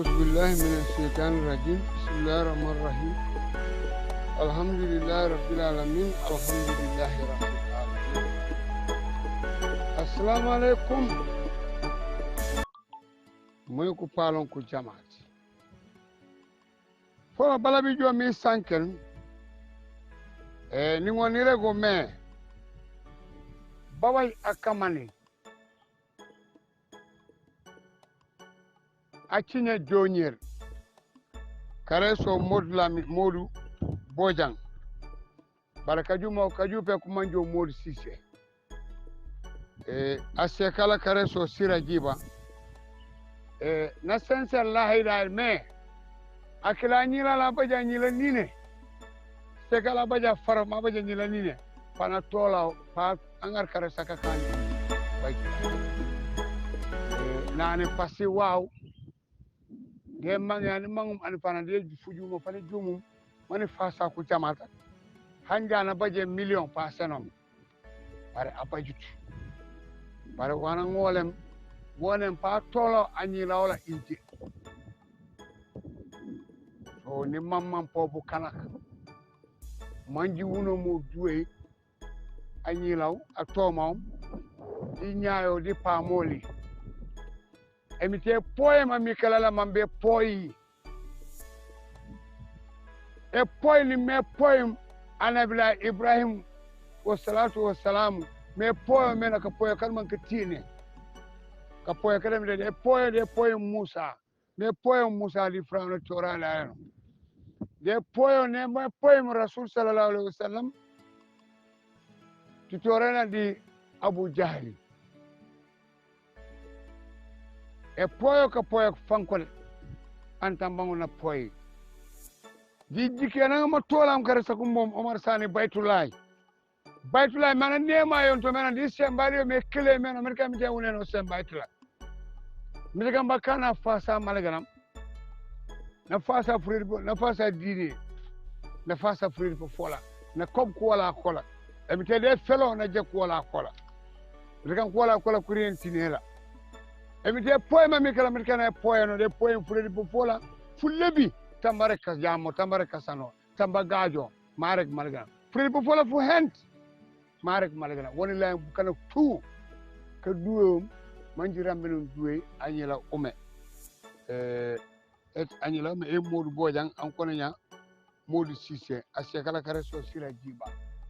أعوذ بالله من الشيطان الرجيم بسم الله الرحمن الرحيم الحمد لله رب العالمين الحمد لله رب العالمين السلام عليكم moyku palon ku jamaati fo balabi jo mi sanken ni ngoni rego me bawai akamani acinya jonyer kare so modu bojang barakaju mo kaju pe kumanjo modu sise ase kala kare so sira jiba na sense Allah ila me akila nyila la baja nyila nine se kala baja fara ma baja nyila nine pana tola pa angar kare saka kan nani pasi wow ge mangani mangum an pana de fuju mo pana jumum mani fasa ku jamata hanja na baje million pa senom bare apajut bare wana ngolem wonen pa tolo anyi lawla inje so ni mamman pobu kanaka manji wuno mo duwe anyi law atoma di nyaayo di pamoli emite poema mikalala mambe poi e poi ni me poem anabila Ibrahim wa salatu wa salam me poem mena ka poem kalman ka tine ka poem kadam de poem Musa me poem Musa di frano torala de poem ne me poem Rasul sallallahu alaihi wasallam tutorala di Abu Jahli e poyo ka poyo fankole antambango na poyi jijjike na ma tolam kare sakumbom Omar Sani Baytulay mana nema yon to mena di sembari me kele mena Amerika mi jawune no sembaytula mi ga mbakana fasa malaganam na fasa furir na fasa dini na fasa furir po fola na kob ko wala kola e mi tede felo na je ko wala kola mi ga ko wala kola kurien tinela emite poema mikala amerikana poeno de poem fuledi popola fullebi tamareka jamo tamareka sano tambagajo marek malgana fuledi popola fu hent marek malgana woni la kana tu ka duwom manjiram benon duwe anyela ume et anyela me modu bojang an kono nya modu sise asekala kare so sira jiba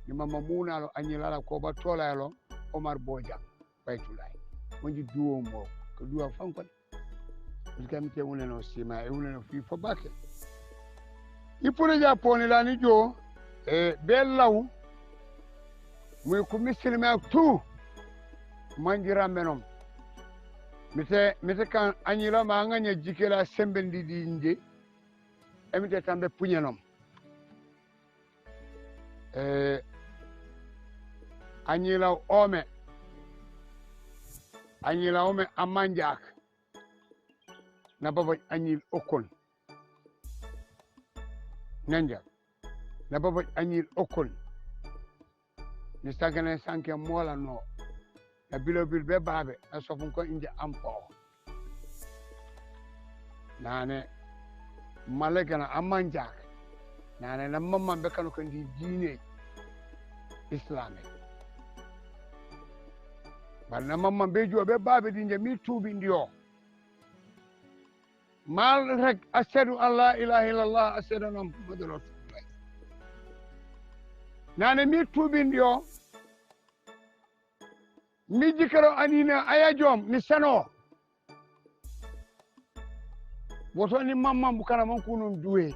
ni mama munalo anyela la ko ba tolayalo Omar Bojang Baytulay manji duwom mo duwa fankon ilkamite woneno sima e woneno fi fo bakke ipure japoni la ni jo bellaw muy ko misilma tu manjira menom mite kan anyila ma nganya jikela sembendi di nje emite tambe punyenom anyila ome anyila ome amanjak na baba anyil okon nanja na baba anyil okon ni sagane sanke mola no na bilo bil be babe na sofun ko inje ampo nane malagana amanjak nane na mamma be kanu ko ndi diine islamique barna mamma be jobe babe dinje mi tuubi ndiyo mal rek ashhadu an la ilaha illallah ashhadu anna muhammadur rasulullah nane mi tuubi ndiyo mi jikaro anina ayajom mi sano woto ni mamma bukana man kunun duwe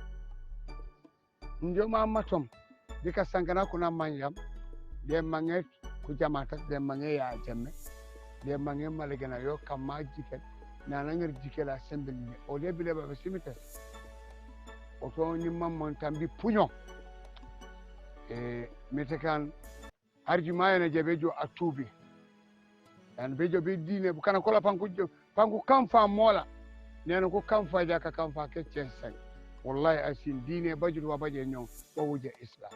njoma matom dika sankana kuna manjam de manget ku jamata de mange ya jamme de mange malegana yo kama jiket na nangar jikela sembeli o de bile ba simite o to ni mamman tambi punyo metekan arjuma na jabejo atubi dan bejo be dine bu kana kola panku kamfa mola neno ko kamfa jaka kamfa ke censay wallahi asin dine bajul wa baje nyon o wuje islam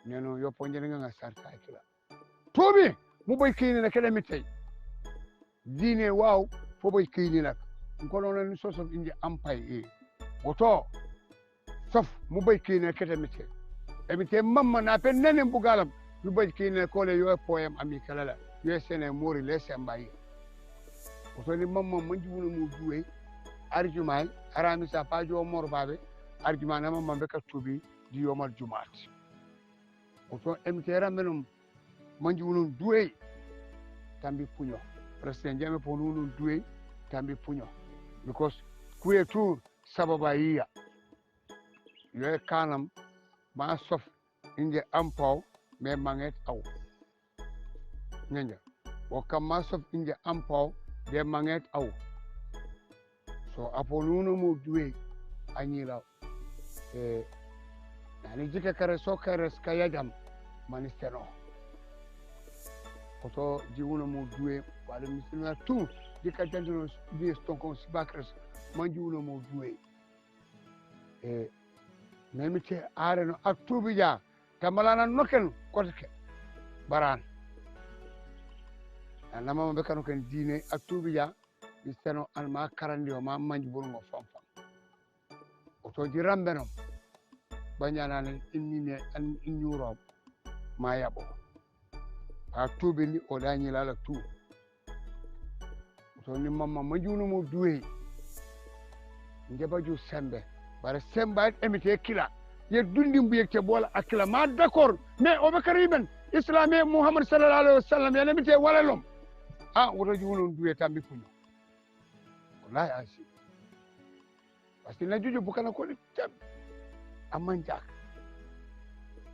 neno yo ponjere nga sarta kila tobi mu boy kini na kede mitay dine waw fo boy kini nak kono ni sosof inje ampay e woto sof mu bay kine ketemite emite mamma na pen nene bugalam mu bay kine ko le yo poem ami kalala yo sene mori le sembayi woto ni mamma manji wona mu duwe arjumay arami sa pajo mor babe arjuma na mamma be ka tubi di yomal jumat woto emite ramenum manji wona duwe tambi puño president jame po wona duwe tambi puño because kuye tu sababa yiya yo kanam ma sof inje ampaw me manget aw nenya o kam ma sof inje ampaw de manget aw so apo nuno mo duwe anyila nani jike kare so kare skayajam manisteno oto jiwuno mo duwe wala misilma tu jika jandino bi stonkon sibakres manjiwuno mo duwe memite areno aktubi ja tamalana noken kotke baran anama be kanu ken dine aktubi ja isteno an ma karandi o ma manji burgo famfam oto jirambeno banyanane innine an inyuro ma yabo aktubi ni o dani lala tu oto ni mamma manjuno mo duwe njabaju sembe bare semba emite kila ye dundi mbiyekte bola akila ma d'accord mais o bakariben islamé muhammad sallallahu alaihi wasallam ya emite walalom woto juulon duwe tambi funo wallahi asi parce que na juju bukana ko ni tab amanja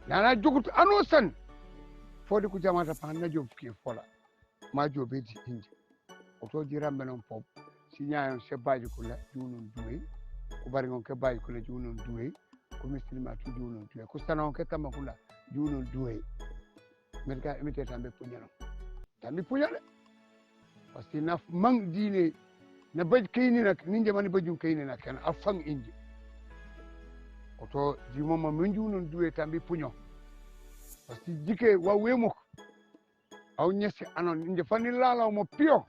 nana jugut anosan fodi ku jamata pa na job ki fola ma jobe di inji oto jirambe non pop signaayon se baji kula juulon duwe ko bari ngon ke bayi ko le juunon duwe ko misilima tu juunon duwe ko sanon ke tama kula juunon duwe merka emite tambe puñano tambi puñale parce que na mang dine na baj kayni nak ninje mani bajum kayni nak kan afang inji oto ji mama men juunon duwe tambi puño parce que jike wa wemo aw nyesi anon inje fani lala mo pio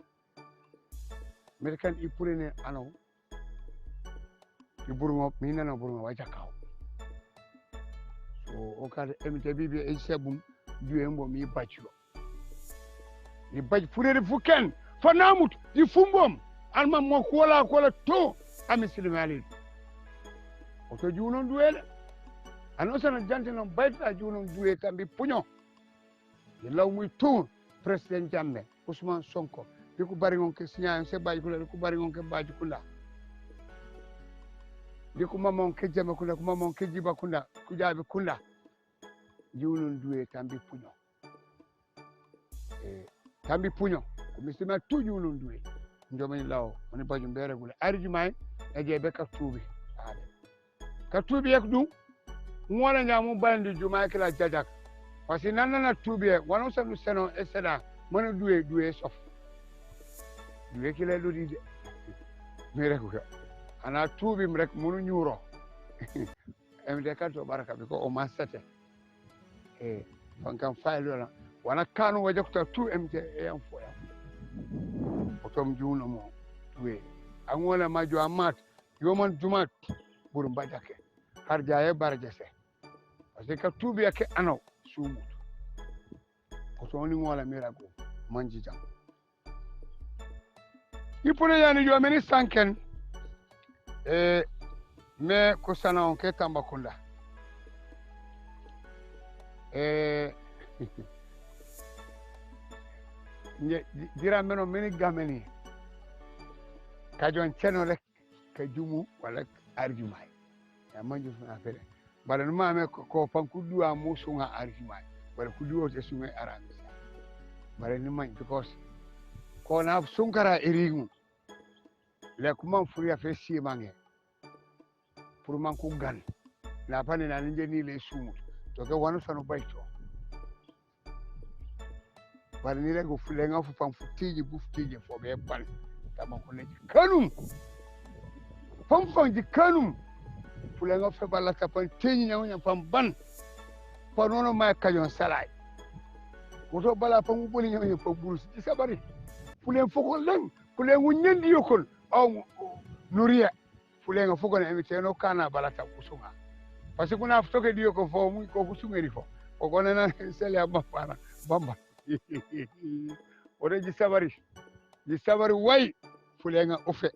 merkan ipurene anon iburmo minana burmo wajakaw so o kada emite bibi e sebum duwe mbo mi baccio ni baj furere fuken fanamut di fumbom alma mo kola to ami silmali o to juunon duwele anosana jantino bayta juunon duwe tambi puño ni law muy to president Jammeh Ousmane Sonko di ko bari ngon ke signa se baji kula ko bari ngon ke baji kula di ko mamon ke jama kula ko mamon ke jiba kula ku jaabe kula juunon duwe tambi puño tambi puño ko misima tu juunon duwe ndomani law woni bajum bere gula arjumay e je be ka tuubi ade ka tuubi ek dum ngona nyamu bandi juma kala jajak parce que nanana tuubi e wono sanu seno e seda mona duwe sof duwe kila lodi de mere ko ana tuubi rek munu nyuro emde ka to baraka bi ko o masate fankam faylo la wana kanu wajokta tu emte e am foya otom juuno mo tuwe angona majo amat yoman jumat bur mbajake har jaye barjese parce que tuubi yake ano sumut otoni ngola mirago manji jam ipone yani jo meni sanken me ko sana on ke Tambacounda dira meno meni gameni kajon ceno rek ka jumu wala arjumay ya manju na fere bala no mame ko fanku duwa musunga arjumay bala ku duwo te sunga arami bala ni man because ko na sunkara irigu le kuma furiya fe si mange pour man ku gan la pane na nje ni le sumu to ke wanu sanu bayto bala ni le go fule nga fu pam futiji bu futiji fo be ban Tambacounda ji kanum fam ji kanum fule nga fe bala ta pan teñi nyawnya pam ban pa nono ma kajon salay woto bala pam boli nyawnya pa buru ci sabari fule foko len fule ngu ñendi yokol aw nuriya fulenga foko na emite no kana balata kusunga parce que kuna futoke dio ko fo mu ko kusungeri fo o gonana sele abba bamba ore ji sabari way fulenga ofe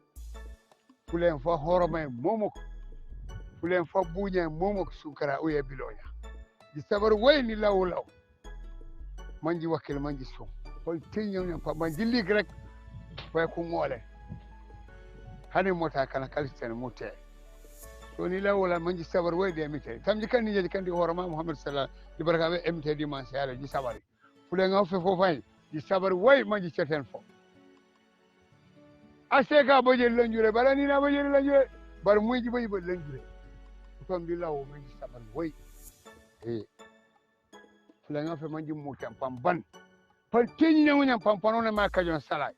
fulen fo horoma momo fulen fo buña momo sukara o bilonya ji sabari way ni law manji wakil manji so ko tinyo pa manji lig rek fay ko ngole hani mota kana kalisten mote so ni lawola manji sabar way de mite tamji kan ni kandi horoma muhammad sallallahu alaihi wasallam be mte di man sala ji sabari fulenga ofe fo fay ji sabar way manji ceten fo aseka boje lanjure barani na boje lanjure bar muji boje lanjure ko mbi lawo manji sabar way fulenga fe manji mutam pamban pal tinyi ngunya pampanone ma kajon salay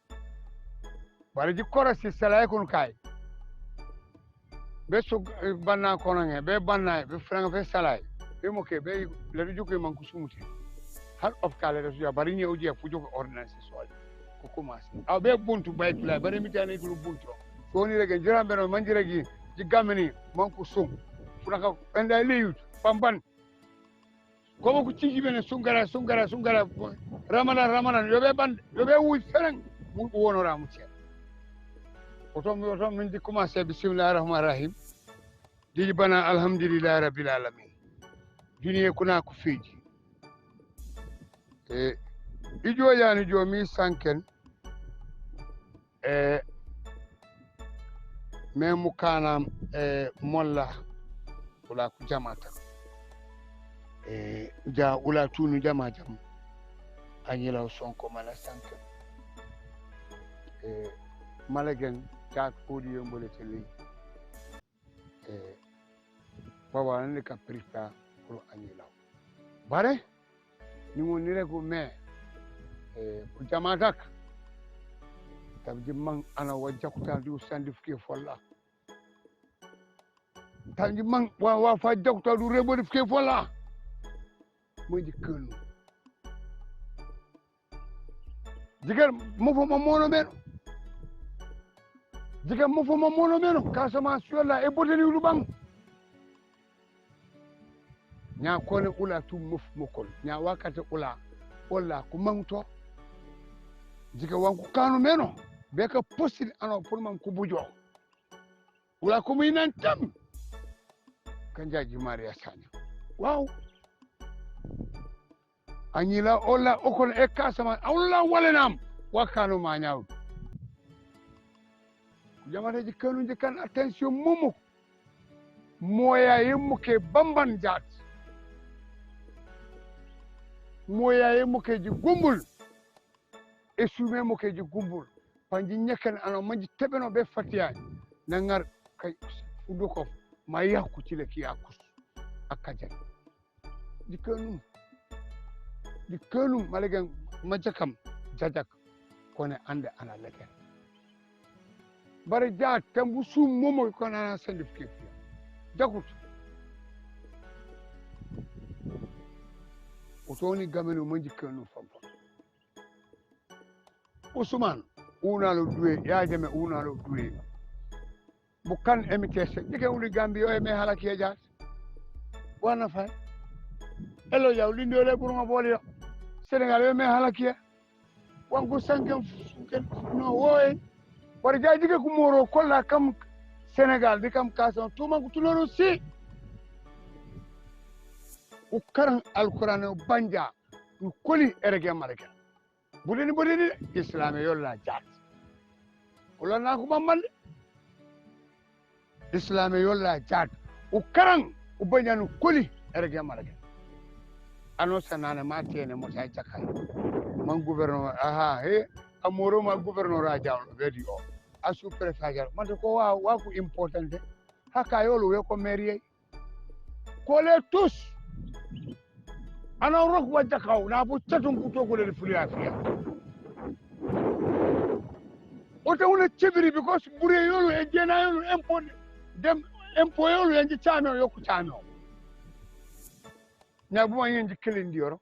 bare ji korasi salay kun kay be su banna konange be banna be franga fe salay be moke be le juko man kusumuti har opkale resu ya bari ñew je fu juko ordonnance sol ko commencé aw be buntu bayt la bari mi tane ko buntu so ni rege jirambe no manji regi ji gamini man ko sum furaka enda leyut pamban ko ko cigi bene sungara ramadan yobe wuy fereng mu wono ramu ci otom min di commencer bismillahir rahmanir rahim di bana alhamdulillahi rabbil alamin duniya kuna ku feji ijo yani jo mi sanken memu kana molla kula ku jamata ja ula tunu jama jam anyila sonko mala sanke malagen ta kodi yombole tele baba ne ka prita ko anyila bare ni woni rego me ku jama dak tabji man ana wajja ko tan du sandifike folla tanji man wa fa jakta du rebo difike folla moji kanu jigar mofo mono meno kasama suela e bodeni lubang nya kone ula tu mof mokol nya wakati ula ku mangto jiga wanku kanu meno be ka postil ano pour man ku bujo ula ko minan tam kanjaji maria sanya wow anyila ola okon e kasama awla walenam wakano ma nyaaw jamane ji kanu ji kan attention mumu moya yemuke bamban jaat moya yemuke ji gumbul e sume muke ji gumbul panji nyakan ano manji tebeno be fatiya nangar kay fudu ko ma yakku ci le ki yakus akajan di kanu malagan majakam jajak kone ande ana leken bare ja tambu sum momo ko na certificate jakut otoni gamenu manji kanu famfa Usman unalo duwe ya jame unalo duwe bukan MTS dike uli Gambia o me halaki ja wana fa elo ya uli ndole buruma bolio Sénégal yo me halakiya wanko sankem no woy war jaaji ke kumoro kolla kam Sénégal di kam kaso tuma ko tuloro si o karan alquran banja ko koli erege mareke budeni islam yolla jaat wala na ko bamande islam yolla jaat o karan o banja no koli erege mareke ano sanana matene mo tay jakay man gouverneur amoro ma gouverneur rajaw wedi o asu préfet man ko wa ko important haka yolo we ko mairie ko les tous ana rok wa jakaw na bu tatum ku to ko le fuli afia o ta wona chebiri because bure yolo e jena yolo import dem import yolo en chano yoku chano nya bu ma yen jikkelin dioro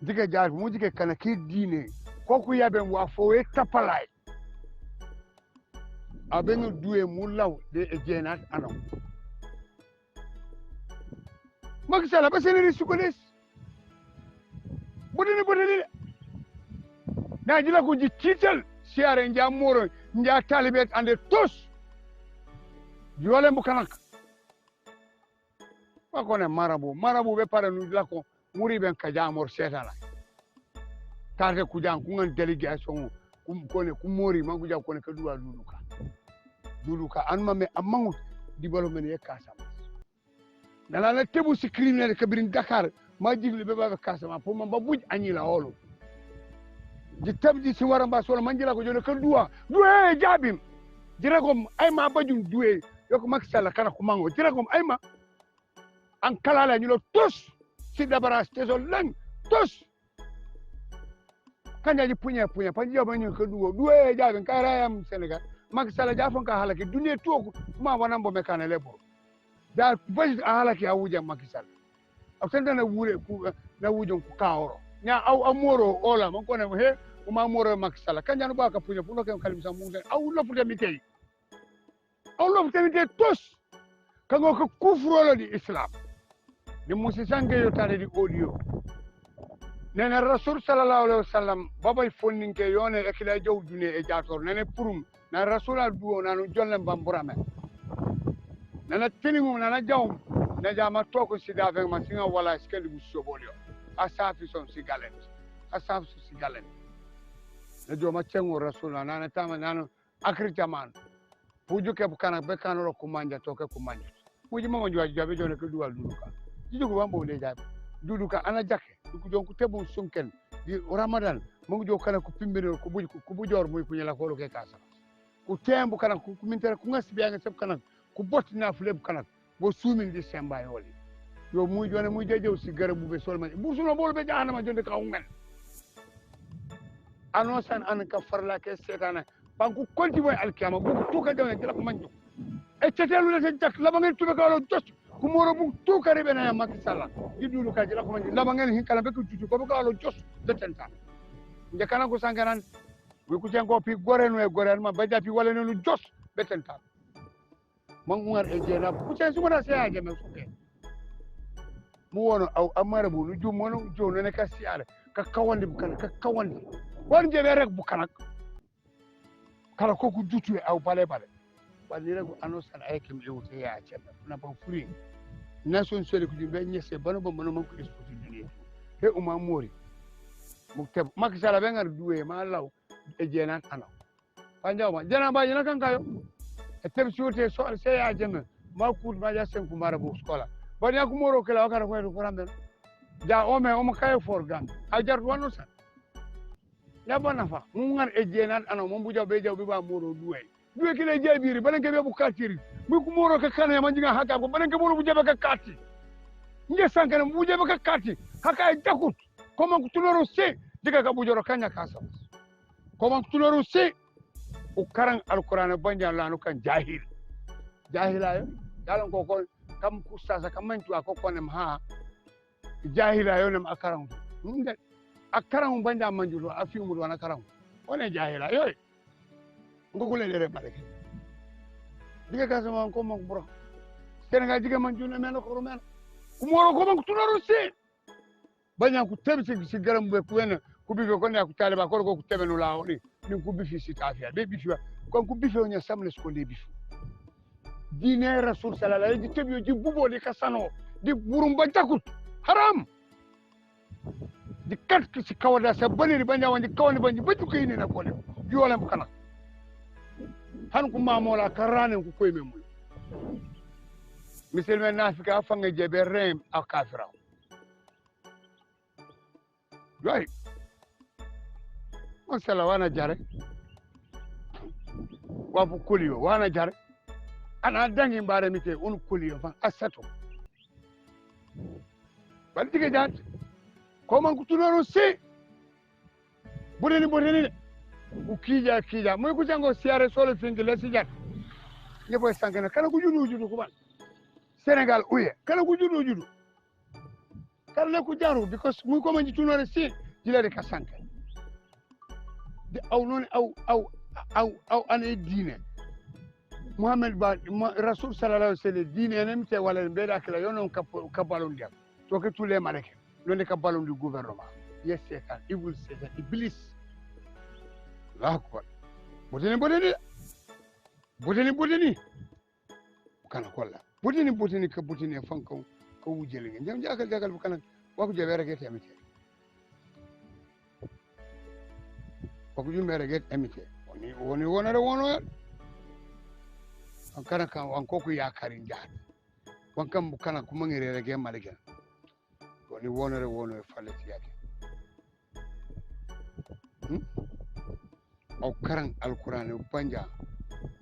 diga jaar mu jike kana ki diine koku yaben wa fo we tapalay abenga duwe mulaw de ejenat anon magsala baseneri sukodes bodene na jila ko ji titel siare nja moro nja talibet ande tos yole mbukanak makone marabu be pare nu la ko muri ben ka jamor setala tarte ku jang ku ngan delegation ku mori mangu jaw ko ne ka duwa luluka anma me amangu development e kasama nala la tebu si criminel ka birin Dakar ma jigli be ba kasama pour man ba buj anyila holo di tabdi si waramba solo manjila ko jone ka duwa jabim diragom ay ma bajun duwe yoko maksala kana ko mango diragom ay ma an kalala ñu lo tos si dabara station lang tos kanya ji punya panji ba ñu ko duwe jabim ka rayam Senegal maksala jafon ka halaki duniya to ma wanambo me kana lebo da baji halaki awuja makisal akenda na wure ku na wujon ku kaoro nya aw amoro ola man ko ne he uma moro makisal kanya no ba ka punya puno ke kalimsa mu den aw lo futa mitay tos kango ko kufrolo di islam ni musi sange yo tare di audio nena rasul sallallahu alaihi wasallam babay fonninke yone ekila jaw dune e jator nene purum na rasula duwo nanu jollem bamburame nana tiniŋo nana jaw na jama toko sida fe ma singa wala skeli bu sobolio asafi son sigalen na joma cengo rasula nana tama nanu akrita man puju ke bukana be kanoro kumanja toke kumanja puju mama jwa jabe jone ko duwal duluka jijugo bambo le jabe duluka ana jakke du jonku tebu sunken di ramadan mo jo kana ko pimbere ko bujor muy kunyala ko lo ke kasa ku tembu kana ku mintere ku ngas biya ngasab kana ku botina fuleb kana bo sumin di semba yoli yo muy jone muy jejew si garabu be solma bu suno bol be jahana ma jonde ka ngal anosan an ka farla ke setana banku konti boy alkiyama bu tuka dawne dila ko manjo e cetelu le jak laba ngeen tube ka lo jos ku moro bu tuka rebe na Macky Sall di dulu ka dila ko manjo laba ngeen hin kala be ko tutu ko ka lo jos de tenta nde kana ko sangaran wi ku jengo pi gorenu e goren ma baja pi wala no jos be tenta mon ngar e jena ku sen suma se aje me suke mu wono aw amara bu lu jum wono jono ne ka siale ka kawandi bu kana ka kawandi won je be rek bu kana kala ko ku dutu aw bale wani rego anosan aykem ewte ya cebe na ban furi nation sele ku be nyese bano ba mono man ko exporter duniya he uma mori mu teb Macky Sall be ngar duwe ma law e jena ana panjaw ma jena ba jena kan kayo e teb siwote so se ya jeme ma ku ma ja sen ku mara bu skola ba ya ku moro kala wakara ko ko rambe ja o me kayo for gang a jar wano sa ya bana fa mu ngar e jena ana mo bu jaw be ba moro duwe kile jabiri bananke be bu katiri mu ku moro ka kana ma jinga haka ko bananke moro bu jabe ka kati nge sankana bu jabe ka kati haka e jakut ko man ku tunoro se diga ka bu joro kanya kasa ko man ku tunoro se o karan alquran banja lanu kan jahilayo dalan ko kam ku sasa kam man tu ko konem ha jahilayo nam akaran nde akaran banja manjulo afimu do na karan one jahilayo ngogule lere maleke diga kasama ko mo bro Senegal diga man juna men ko rumen ku moro ko man tunaro se banya ku tebi si garam be ku wen ku bi ko ne ku taliba ko ku tebe no lawo ni ku bi fi si tafia be bi fi ko ku bi fi onya samle ko de bi fi dine rasul sallallahu alaihi wasallam tebi ji bubo di kasano di burum ba jakut haram di kat si kawada sa bani banya wandi kawani banji baju ko ni na ko le yolam kana han ku mamola karane ku koy memul misel men nafika fanga jebe rem akafira yoy on sala wana jare wabu kuliyo wana jare ana dangi mbare mite on kuliyo fa asato bal dige jat ko man ku tunoro si bodeni ukija moy ku jango siare solo fingi la sijat ñeboy sankana kala ku judu ko ban Senegal uye kala ku judu kala ku jaru because muy ko man ci tunore si jilade ka sanka de aw non aw ane dine muhammad ba rasul sallallahu alaihi wasallam dine nem te wala be da kala yonon ka balon dia to ke tule malake non ka balon du gouvernement yes setan ibul setan iblis Allahu akbar bodeni kana kolla bodeni ka bodeni fanko ko wujele ngam jagal kana wako jabere get amite wako jumere get amite woni wonare wono kana kan wanko ku yakarin jahar wankan kana kuma ngere rege malike woni wonare wono e falati yake o karan alquran banja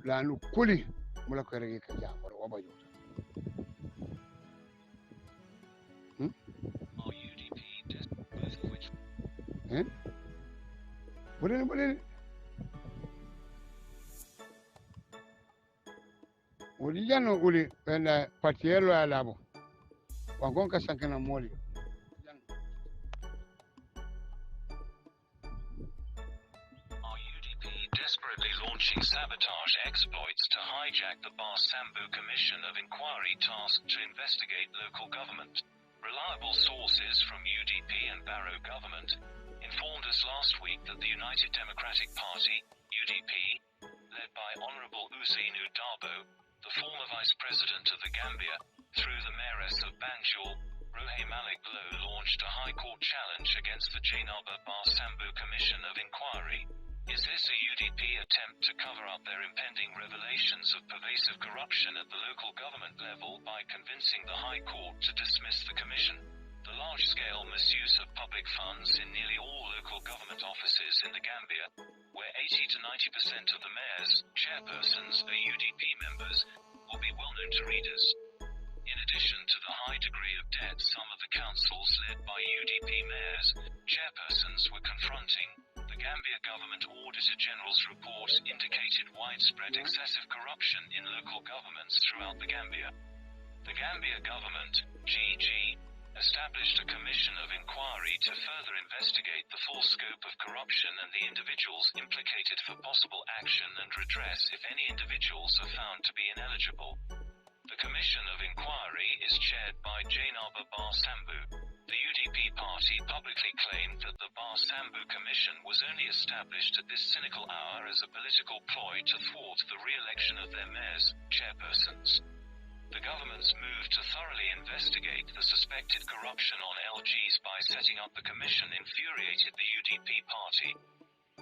lanu kuli mula ko rege ka jahar waba jota bodeni wodi jano uli penda patielo ya labo wagonka sankana moli UDP desperately launching sabotage exploits to hijack the Bar-Sambu Commission of Inquiry tasked to investigate local government. Reliable sources from UDP and Barrow government informed us last week that the United Democratic Party, UDP, led by Honourable Ousainou Darboe, the former Vice President of the Gambia, through the Mayoress of Banjul, Rohey Malik Low, launched a High Court challenge against the Jainaba Bar-Sambu Commission of Inquiry. Is this a UDP attempt to cover up their impending revelations of pervasive corruption at the local government level by convincing the High Court to dismiss the commission? The large-scale misuse of public funds in nearly all local government offices in the Gambia, where 80 to 90% of the mayors, chairpersons, are UDP members, will be well known to readers. In addition to the high degree of debt some of the councils led by UDP mayors, chairpersons were confronting, the Gambia Government Auditor General's report indicated widespread excessive corruption in local governments throughout the Gambia. The Gambia Government, GG, established a commission of inquiry to further investigate the full scope of corruption and the individuals implicated for possible action and redress if any individuals are found to be ineligible. The commission of inquiry is chaired by Jainaba Bar-Sambu. The UDP party publicly claimed that the Bar-Sambu Commission was only established at this cynical hour as a political ploy to thwart the re-election of their mayors, chairpersons. The government's move to thoroughly investigate the suspected corruption on LGs by setting up the commission infuriated the UDP party.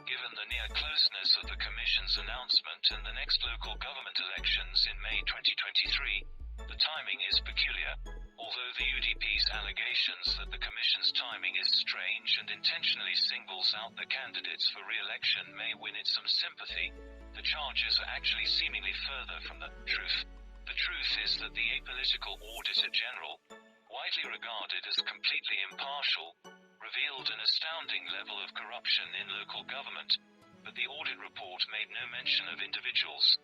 Given the near closeness of the commission's announcement and the next local government elections in May 2023, the timing is peculiar. Although the UDP's allegations that the commission's timing is strange and intentionally singles out the candidates for re-election may win it some sympathy, the charges are actually seemingly further from the truth. The truth is that the apolitical Auditor General, widely regarded as completely impartial, revealed an astounding level of corruption in local government, but the audit report made no mention of individuals.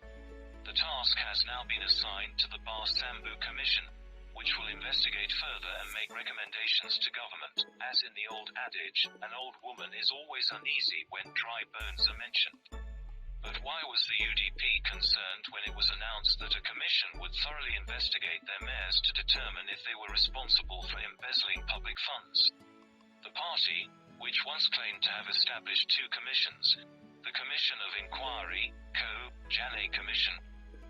The task has now been assigned to the Bar-Sambu Commission, which will investigate further and make recommendations to government. As in the old adage, an old woman is always uneasy when dry bones are mentioned. But why was the UDP concerned when it was announced that a commission would thoroughly investigate their mayors to determine if they were responsible for embezzling public funds? The party, which once claimed to have established two commissions, the Commission of Inquiry, (JANE Commission),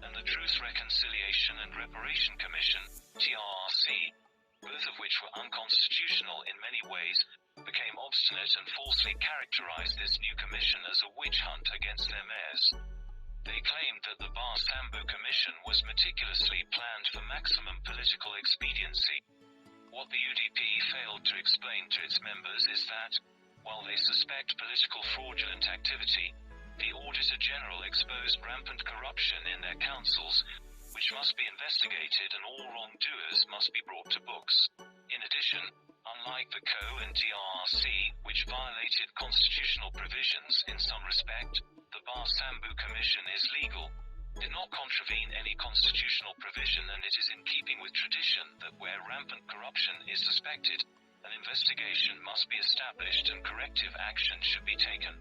and the Truth, Reconciliation and Reparation Commission, TRRC, both of which were unconstitutional in many ways, became obstinate and falsely characterized this new commission as a witch hunt against their mayors. They claimed that the Bar-Sambu Commission was meticulously planned for maximum political expediency. What the UDP failed to explain to its members is that, while they suspect political fraudulent activity, the Auditor General exposed rampant corruption in their councils, which must be investigated and all wrongdoers must be brought to books. In addition, unlike the CO and TRRC, which violated constitutional provisions in some respect, the Bar-Sambu Commission is legal, did not contravene any constitutional provision, and it is in keeping with tradition that where rampant corruption is suspected, an investigation must be established and corrective action should be taken.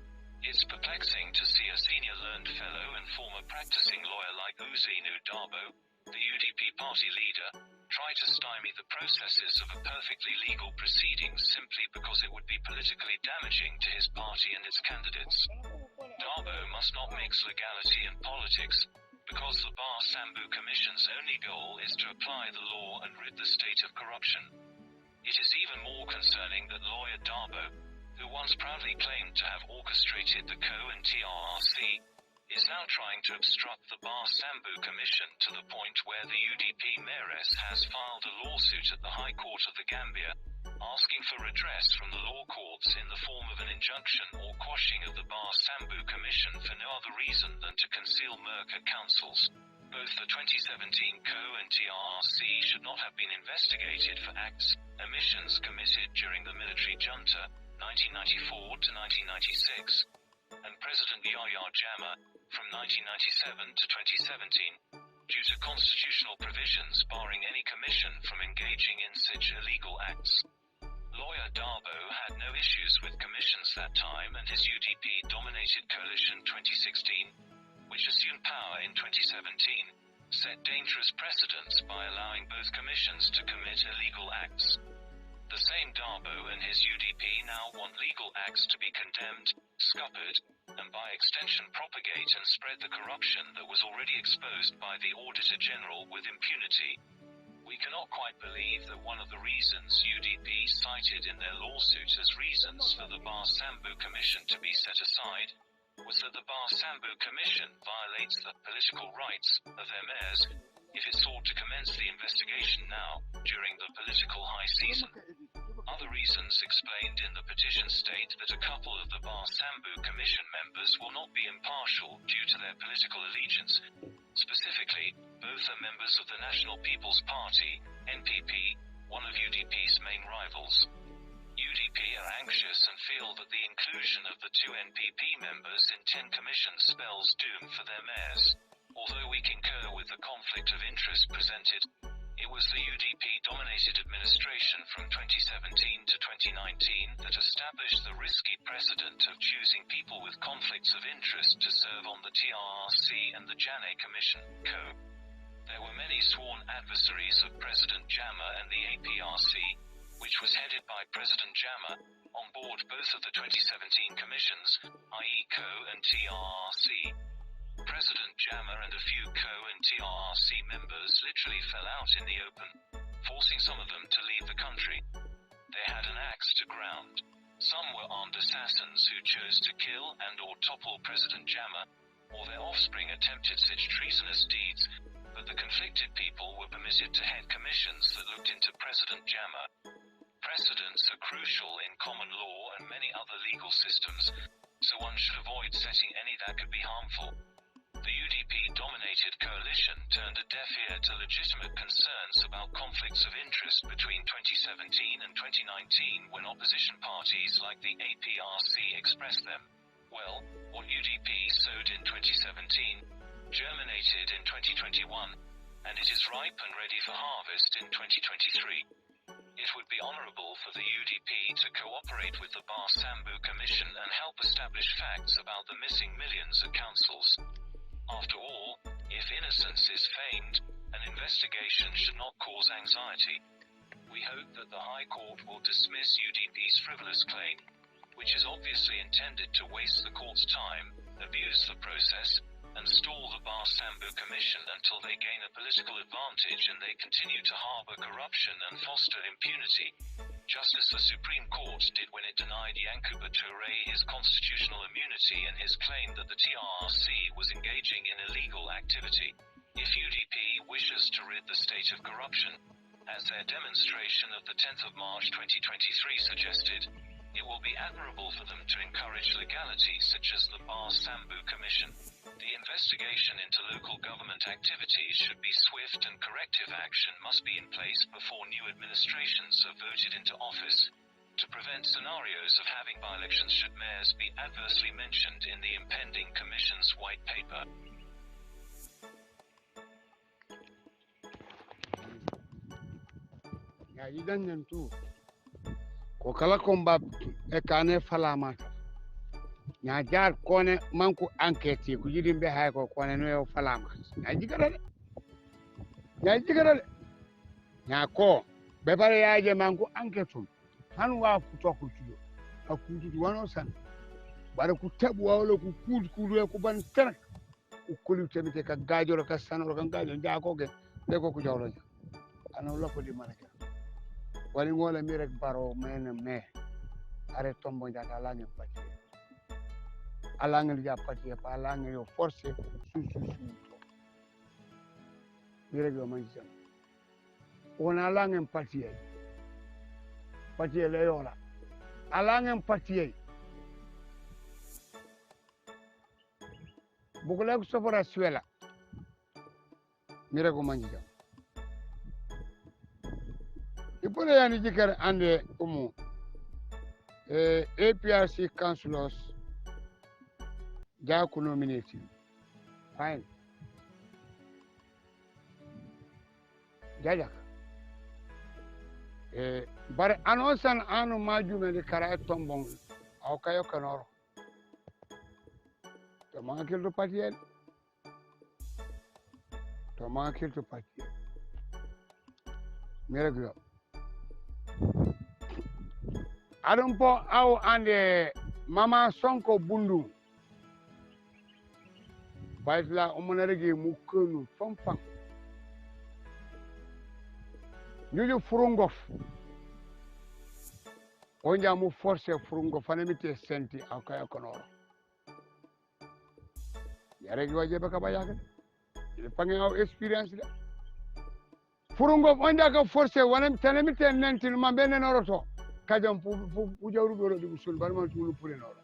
It's perplexing to see a senior learned fellow and former practicing lawyer like Uzinu Darbo, the UDP party leader, try to stymie the processes of a perfectly legal proceeding simply because it would be politically damaging to his party and its candidates. Darbo must not mix legality and politics, because the Bar Sambu Commission's only goal is to apply the law and rid the state of corruption. It is even more concerning that lawyer Darbo, who once proudly claimed to have orchestrated the CO and TRRC, is now trying to obstruct the Bar Sambu Commission to the point where the UDP mayoress has filed a lawsuit at the High Court of the Gambia, asking for redress from the law courts in the form of an injunction or quashing of the Bar Sambu Commission for no other reason than to conceal murk at councils. Both the 2017 CO and TRRC should not have been investigated for acts, omissions committed during the military junta, 1994 to 1996, and President Yahya Jammeh from 1997 to 2017, due to constitutional provisions barring any commission from engaging in such illegal acts. Lawyer Darbo had no issues with commissions that time, and his UDP-dominated coalition 2016, which assumed power in 2017, set dangerous precedents by allowing both commissions to commit illegal acts. The same Darbo and his UDP now want legal acts to be condemned, scuppered, and by extension propagate and spread the corruption that was already exposed by the Auditor General with impunity. We cannot quite believe that one of the reasons UDP cited in their lawsuit as reasons for the Bar Sambu Commission to be set aside was that the Bar Sambu Commission violates the political rights of their mayors if it sought to commence the investigation now, during the political high season. Other reasons explained in the petition state that a couple of the Bar Sambu Commission members will not be impartial due to their political allegiance. Specifically, both are members of the National People's Party, NPP, one of UDP's main rivals. UDP are anxious and feel that the inclusion of the two NPP members in 10 commissions spells doom for their mayors. Although we concur with the conflict of interest presented, it was the UDP-dominated administration from 2017 to 2019 that established the risky precedent of choosing people with conflicts of interest to serve on the TRRC and the Jammeh Commission, CO. There were many sworn adversaries of President Jammeh and the APRC, which was headed by President Jammeh, on board both of the 2017 commissions, i.e. CO and TRRC. President Jammeh and a few CO and TRRC members literally fell out in the open, forcing some of them to leave the country. They had an axe to ground. Some were armed assassins who chose to kill and or topple President Jammeh, or their offspring attempted such treasonous deeds, but the conflicted people were permitted to head commissions that looked into President Jammeh. Precedents are crucial in common law and many other legal systems, so one should avoid setting any that could be harmful. The UDP-dominated coalition turned a deaf ear to legitimate concerns about conflicts of interest between 2017 and 2019 when opposition parties like the APRC expressed them. Well, what UDP sowed in 2017 germinated in 2021, and it is ripe and ready for harvest in 2023. It would be honorable for the UDP to cooperate with the Bar Sambu Commission and help establish facts about the missing millions at councils. After all, if innocence is feigned, an investigation should not cause anxiety. We hope that the High Court will dismiss UDP's frivolous claim, which is obviously intended to waste the court's time, abuse the process, and stall the Bar Sambu Commission until they gain a political advantage and they continue to harbor corruption and foster impunity, just as the Supreme Court did when it denied Yankuba Toure his constitutional immunity and his claim that the TRRC was engaging in illegal activity. If UDP wishes to rid the state of corruption, as their demonstration of the 10th of March 2023 suggested, it will be admirable for them to encourage legality such as the Bar Sambu Commission. The investigation into local government activities should be swift and corrective action must be in place before new administrations are voted into office, to prevent scenarios of having by-elections should mayors be adversely mentioned in the impending Commission's white paper. Ya idan yantu ko kala komba e kane falama nya jar kone manku enquête ku yidin be hay ko kone no yo falama nya jigara de nya ko be bare yaje manku enquête han wa futo ko tudo akutu wano san bare ku tabu wala ku kudu ku ban tan ku kuli temete ka gajo ka sanoro kan gajo jako ke be ko ku jawlo ana la ko di malaka wali ngola mi rek baro men me are tombo jata la ngi pati ala ngi ja pati pa ala ngi yo force su to mi rek yo man jam ona ala ngi pati le yola ala ngi pati bugula ko sofora suela mi rek yo man jam ipole yani jikar ande umu APRC councillors jaku nominating fine jajak bare anosan anu majume de kara tombong aw kayo kanoro to ma kelto patien mere go adon po aw ande mama sonko bundu baytla umana rege mukunu famfam ñuju furungof onja mu forcer furungof fanemite senti akaya konoro yare gi waje baka bayaka ile pangi aw experience da furungof onja ka forcer wanem tanemite nentin ma benen oroto kajam fu jawru do di usul barma tulu pure noro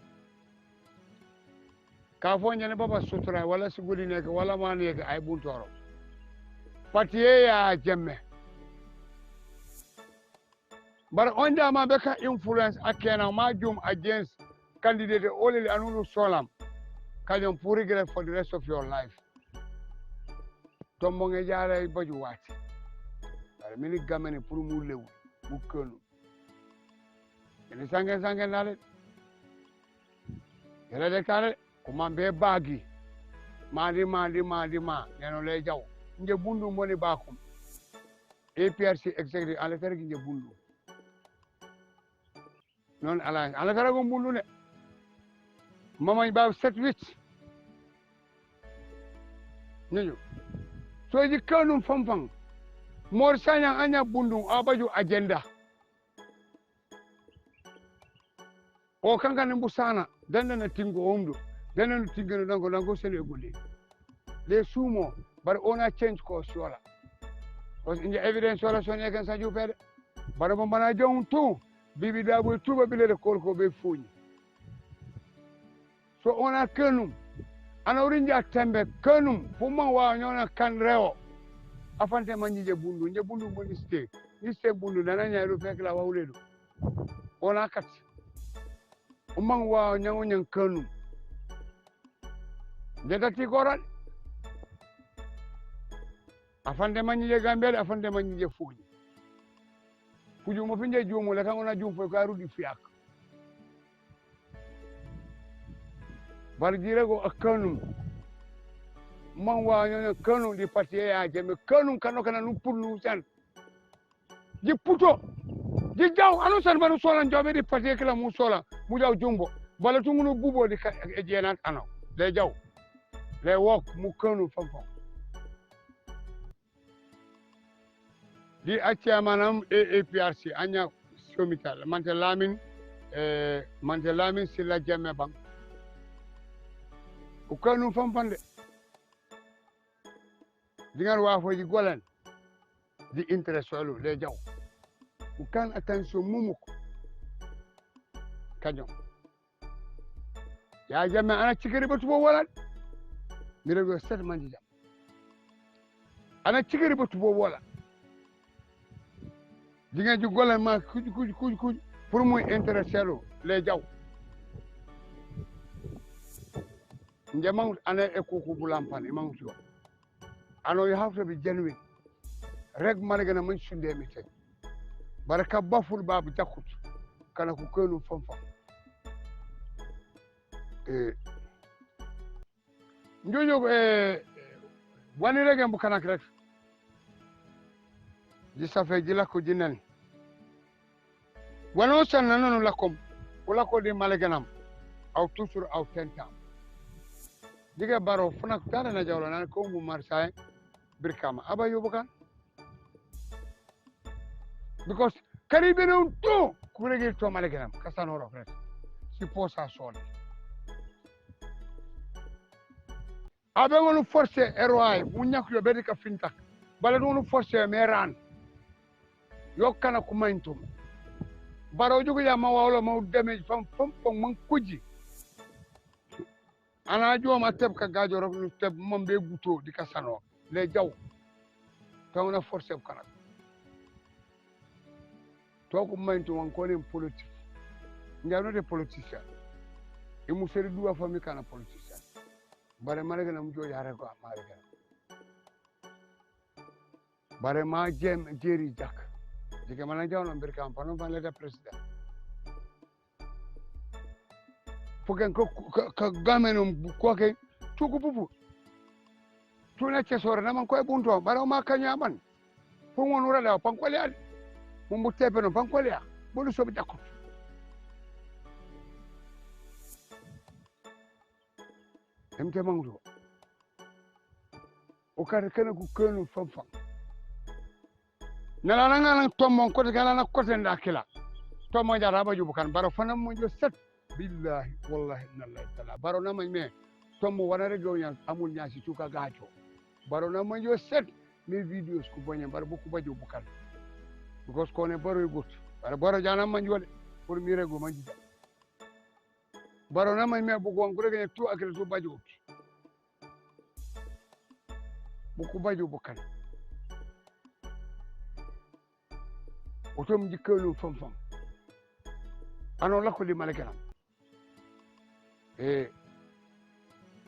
ka fo nyane baba sutura wala siguli nek wala man yek ay buntoro patiye ya jemme bar onda ma be ka influence akena ma jum against candidate olele anulu solam kajam pour regret for the rest of your life tombo nge jare baju wati bar mini gamene pour mu lew mu kenu ene sange nale yele de kare kuma be bagi mandi ma neno le jaw nje bundu moni bakum APRC executive ala tere nje bundu non ala tere go bundu ne mama ba 7-8 nyo so ji kanum famfam mor sanya anya bundu abaju agenda o kankane mbusana dandana tingo omdo dandana tingano dango sene gole le sumo bar ona change ko sola parce que evidence wala sonye kan sa jupede bar mo bana jom tu bibi dabo tuba bile ko be fuñi so ona kanum ana urinja tembe kanum fuma wa nyona kan rewo afante manjije bundu mo niste bundu nana nyaaru fek la wawledo ona kat umang wa nyang kanum jegati koral afande manjije Gambia afande manjije fuju mo finje jumu la kan ona jum fo ka rudi fiak bar jirego kanum man wa nyona kanum di parti ya jeme kanum kano kana nu pour nu san ji puto ji jaw anu san banu solan jobe di parti kala mu solan mu jaw jumbo bala tungunu bubo di e jenat ano le jaw le wok mu kanum famfam di accia manam APRC anya somital mante lamin sila jemme bang ko kanum famfande dingar wa fo ji golen di interest solo le jaw ko kan attention mumuko kanyo ya jemme ana cikiri batu bo wala mi rego set manji jam ana cikiri batu bo wala dinga ji golen ma kuj pour muy interest solo le jaw njamang ana eko bulampan imang jo ano you have to be genuine reg malagana man sunde mi tek baraka baful babu jakut kana ku kenu famfam njojo wani rege mbukana krek ji safe ji lako ji nani wano sanna nonu lakom wala ko di maleganam aw toujours aw tentam diga baro fana tara na jawla nan ko mu marsay birkama aba yobukan because karibenu to kurege to maleganam kasanoro krek si posa sone abe ngonu forcer ROI munyak yo bedi ka fintak bala ngonu forcer meran yokkana kumaintum baro jugu ya ma wawlo ma deme fam man kuji ana joma teb ka gajo rok nu teb mom be guto di ka sano le jaw tawna forcer kana to ko maintum on ko nem politique ngano de politicien e mu feri duwa fami kana politicien bare marega nam jo yare ko marega bare ma jeri jak jike mana jawno bir kampano ban leta president foken ko gamenum ko ke tuku pupu tuna cesore na man koy bunto bare ma kanya ban fo won rada pankole al mum bu tepeno pankole ya bolu sobi dakko emte mangdo o kare kana ku kenu fanfan nala nanga nang tombon ko gala na ko ten dakila tomo jara ba jubu kan baro fanam mo jo set billahi wallahi nallahi taala baro na me tomo wana rego nya amul nya si tuka gacho baro na mo jo set mes videos ku bonya baro bu ku ba jubu kan because ko ne baro gut baro jana man jole pour mi rego man jida baro na me bu ko ngure ne tu akil tu ba jubu bu ku ba jubu kan otom jikelu fam ano la ko li malakana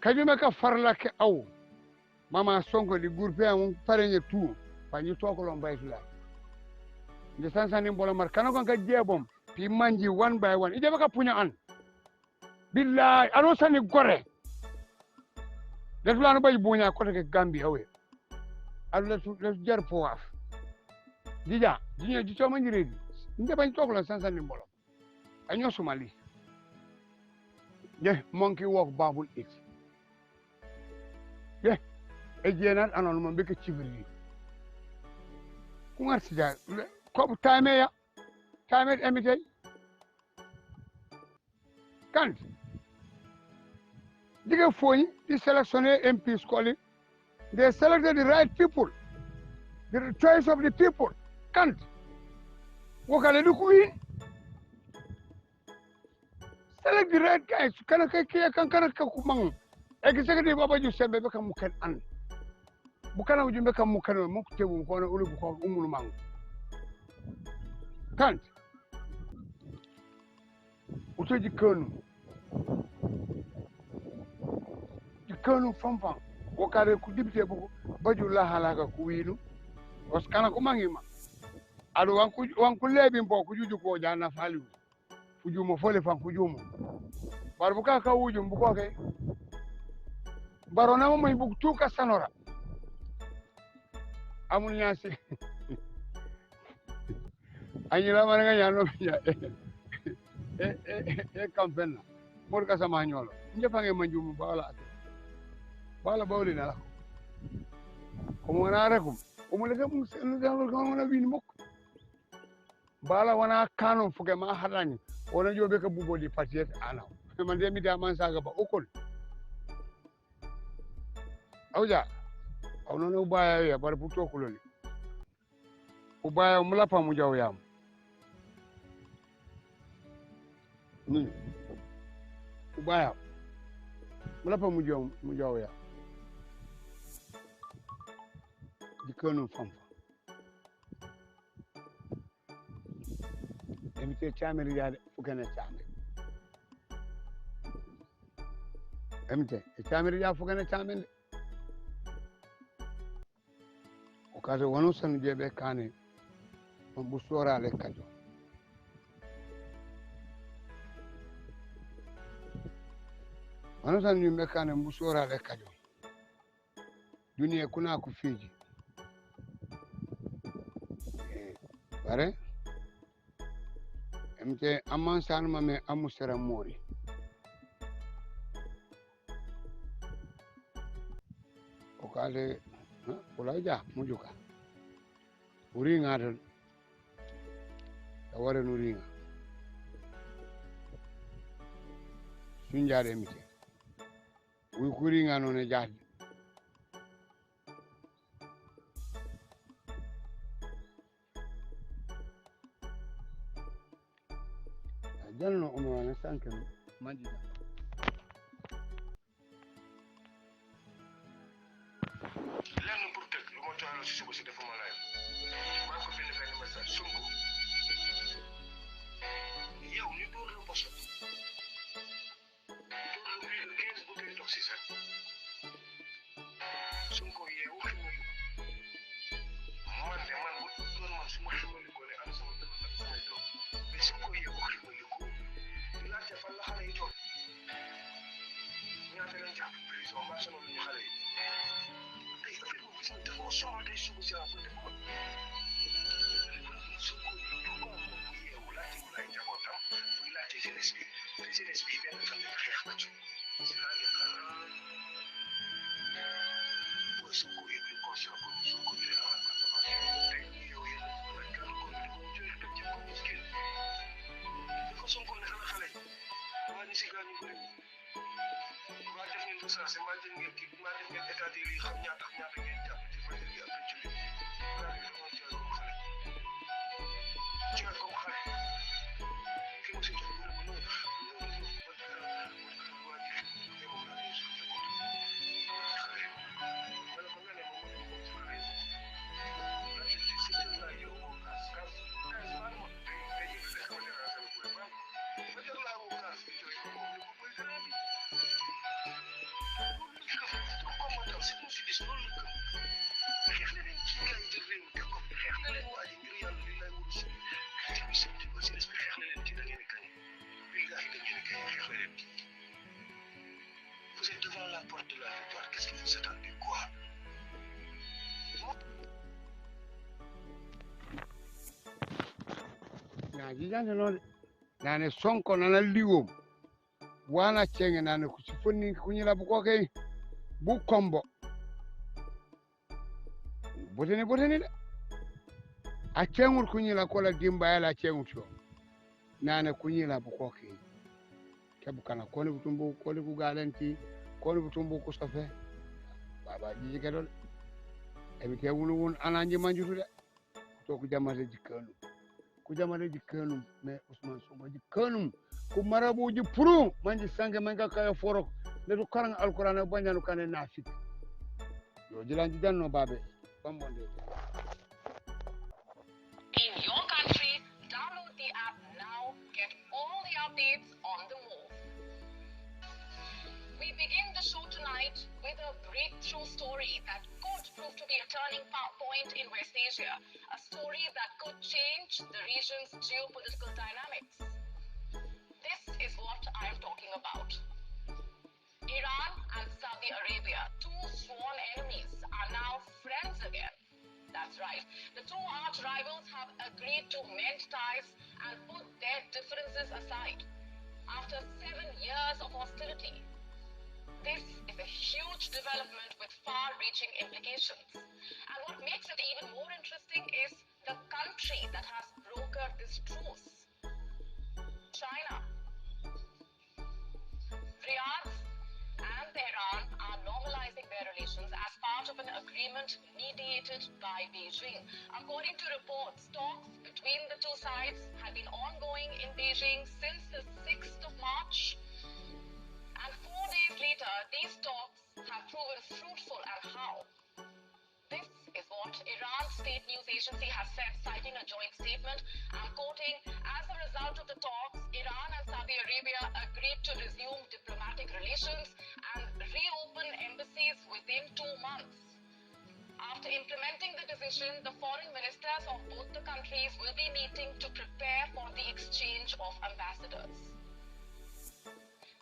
kajuma ka farla ke aw mama sonko di groupe am pareñe tout pañi tokolo mbaytula nde sansani mbolo mar kana ko ka jebom pi manji one by one ije ka punya an billahi ano sani gore de tulano bay buña ko ke Gambia we ala le jar poaf dija diñe di toma njiredi nde bañ tokolo sansani mbolo anyo Somali ye monkey walk babul it ye e jenan anon mo be ke civili ku ngar sija ko time ya time emite kan diga foyi di sélectionner MP scoli they selected the right people the choice of the people kan wakale du kuyi select the right guys kana kana ka kumang executive baba ju sembe be kam muken an bukana ujumbe kam muken mo ko tebu ko na ulu ko umul mang kan utoji kanu famfam wakare ku dibite bu baju la halaka ku wilu os kana ko mangima adu wanku lebi mbo ku juju ko jana faliu fujumo fole fan fujumo bar buka ka wujum buko ke barona mo may buk tuka sanora amul nyasi anyila maranga nyano ya campaign mor ka sama nyolo njefange manjum bala bawli na ko mo na rekum o mo lega mo na win mok bala wana kanu fuge ma halani wona jobe ka bubodi patiet ana man de mi da man saga ba okol awja awno no baya ya bar buto kuloni ubaya mulapa mu jaw yam ni ubaya mulapa mu jaw ya dikono fam emite chameri ya fukana chameri emite chameri ya fukana chameri o kaso wono san jebe kane on bu sorale kajo Ano tan yimɓe kane musoraɗe kajo duniya kuna ko feeji bare emte amman sanma me ammu sera moori o kale wala ja mujuka uringa tan taware no ringa sunjaade mite wi kuringa noon e jahde jalno omo wana sanken majjida lenn pour tëj lu ma joxaloon si suba si dafa ma laaj maa ko bind benn message Sonko yow ñu door la poso door la plus de 15 bouteilles d'oxygène Sonko yeewu ximali man de man bu doon man su ma ximalikoo ne am sama dëkk ak samay doom mais Sonko yeewu ximalikoo laajte fan la xale yi toog ñaata lañ jàpp prison mbaa sonal ñu xale yi tey affaire boobu gis nga dafa ma soxla tey suba si après dafa ma Sonko pourquoi moom bu yeewu laajte mu lay njabootam muy laajte jeunesse bi te jeunesse bi benn fan la xeex na ci c'est-à-dire que Sonko est plus conscient que nous Sonko il est en tey yow yéen a kan ko ñu joxe ko ci ko miskin dafa Sonko ne xana xale waa ni si gaañu bëri maa def ngeen recensé maa def ngeen kii maa def ngeen état des lieux xam ñaata ngeen jàpp ci fa yi ak ci li daa di dama jooy comme xale ki mu si jox mu ne ma non ba dara waa ji fi moom laa ñuy suuf xale ma ne ko nga ne ma mën ko ci xale la ci ci système laa yow kas maa ma tey ñu fekk ma déranger bu baax ba jar laa woo kas bi jooy ko moom ni ko président bi si mu si gis loolu la gëm xeex na leen ci gars yi jël réew mi teg ko xeex na leen waa ji ngir yàlla li lay wuru si te bi seen ba si des bi xeex na leen ci da ngeen kañ billahi da ngeen kañ xeex na leen vous êtes devant la porte de la victoire qu'est-ce que vous attendez quoi na jijande noon nane Sonko nana liwom wana cenge nane ko si fonni kuñila bu ko kay bu kombo botene de a cengul kuñila kola dimbayala a cengul to nane kuñila bu ko kay kebu kana koni butumbu koni ku galanti koni butumbu ku sofe baba jiji kedol ebi ke wun ananje manjutu de to ku jamate jikkanu ku jamate jikkanu mais Ousmane Sonko jikkanu ku marabuji puru manji sange manga kaya forok ne du karang alquran banyanu kane nafik yo jilanji janno babe bambonde In your country, download the app now. Get all the updates on the move. We begin the show tonight with a breakthrough story that could prove to be a turning point in West Asia, a story that could change the region's geopolitical dynamics. This is what I'm talking about. Iran and Saudi Arabia, two sworn enemies, are now friends again. That's right. The two arch rivals have agreed to mend ties and put their differences aside after 7 years of hostility. This is a huge development with far-reaching implications. And what makes it even more interesting is the country that has brokered this truce. China. Riyadh and Tehran are normalizing their relations as part of an agreement mediated by Beijing. According to reports, talks between the two sides have been ongoing in Beijing since the 6th of March. And 4 days later, these talks have proven fruitful. And how? This is what Iran's state news agency has said, citing a joint statement. I'm quoting, as a result of the talks, Iran and Saudi Arabia agreed to resume diplomatic relations and reopen embassies within 2 months. After implementing the decision, the foreign ministers of both the countries will be meeting to prepare for the exchange of ambassadors.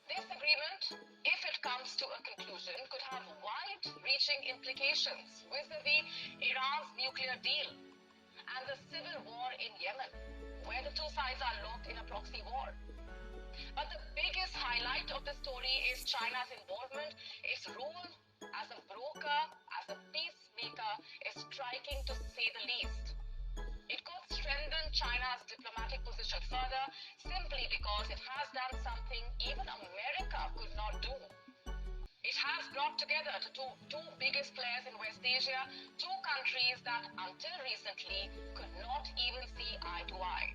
This agreement, if it comes to a conclusion, could have wide-reaching implications vis-a-vis Iran's nuclear deal and the civil war in Yemen, where the two sides are locked in a proxy war. But the biggest highlight of the story is China's involvement. Its role as a broker, as a peacemaker, is striking to say the least. It could strengthen China's diplomatic position further simply because it has done something even America could not do. It has brought together the two biggest players in West Asia, two countries that until recently could not even see eye to eye.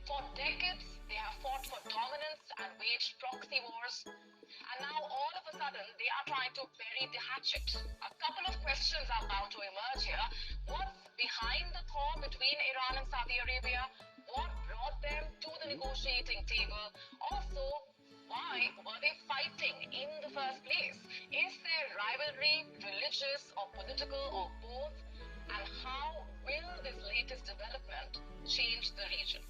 For decades, they have fought for dominance and waged proxy wars. And now all of a sudden, they are trying to bury the hatchet. A couple of questions are bound to emerge here. What's behind the thaw between Iran and Saudi Arabia? What brought them to the negotiating table? Also, why were they fighting in the first place? Is their rivalry religious or political or both? And how will this latest development change the region?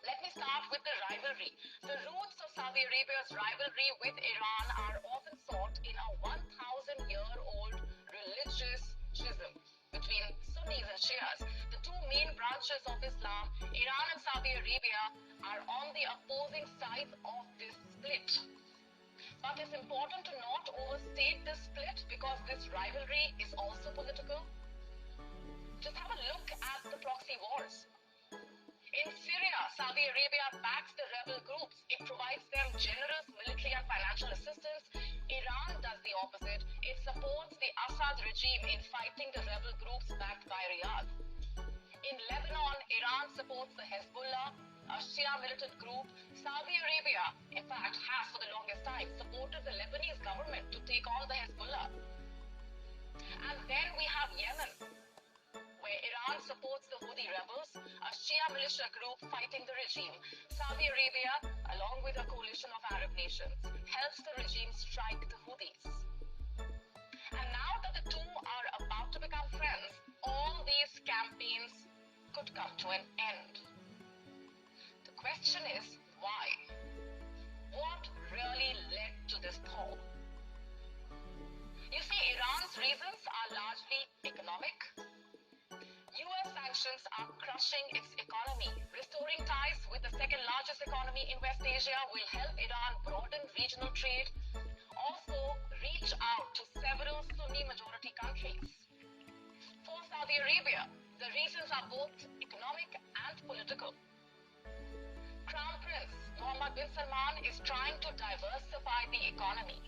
Let me start with the rivalry. The roots of Saudi Arabia's rivalry with Iran are often sought in a 1,000-year-old religious schism between Sunnis and Shias. The two main branches of Islam, Iran and Saudi Arabia, are on the opposing sides of this split. But it's important to not overstate this split because this rivalry is also political. Just have a look at the proxy wars. In Syria, Saudi Arabia backs the rebel groups. It provides them generous military and financial assistance. Iran does the opposite. It supports the Assad regime in fighting the rebel groups backed by Riyadh. In Lebanon, Iran supports the Hezbollah, a Shia militant group. Saudi Arabia, in fact, has for the longest time supported the Lebanese government to take on the Hezbollah. And then we have Yemen, where Iran supports the Houthi rebels, a Shia militia group fighting the regime. Saudi Arabia, along with a coalition of Arab nations, helps the regime strike the Houthis. And now that the two are about to become friends, all these campaigns could come to an end. The question is, why? What really led to this thaw? You see, Iran's reasons are largely economic. US sanctions are crushing its economy. Restoring ties with the second largest economy in West Asia will help Iran broaden regional trade, also reach out to several Sunni majority countries. For Saudi Arabia, the reasons are both economic and political. Crown Prince Mohammed bin Salman is trying to diversify the economy.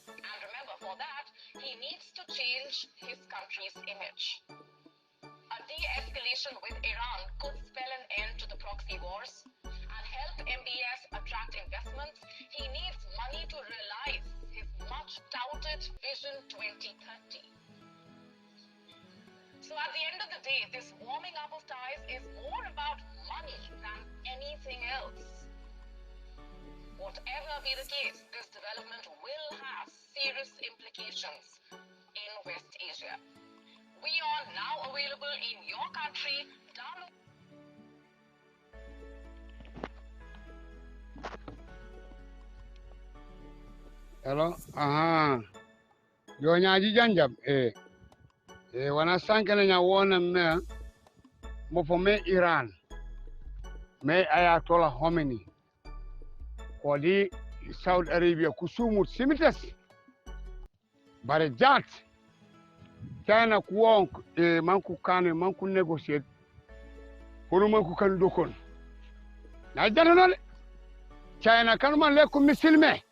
And remember, for that, he needs to change his country's image. A de-escalation with Iran could spell an end to the proxy wars and help MBS attract investments. He needs money to realize his much-touted Vision 2030. So at the end of the day, this warming up of ties is more about money than anything else. Whatever be the case, this development will have serious implications in West Asia. We are now available in your country. Download. Hello, yo nyaaji janjab wana sankene nya wona me mo fo me Iran me Ayatollah Khomeini ko di Saudi Arabia kusumut simites bare jat China kuwon manku kane manku negotiate hono manku kan dokon na jananole China kan man le ko misilme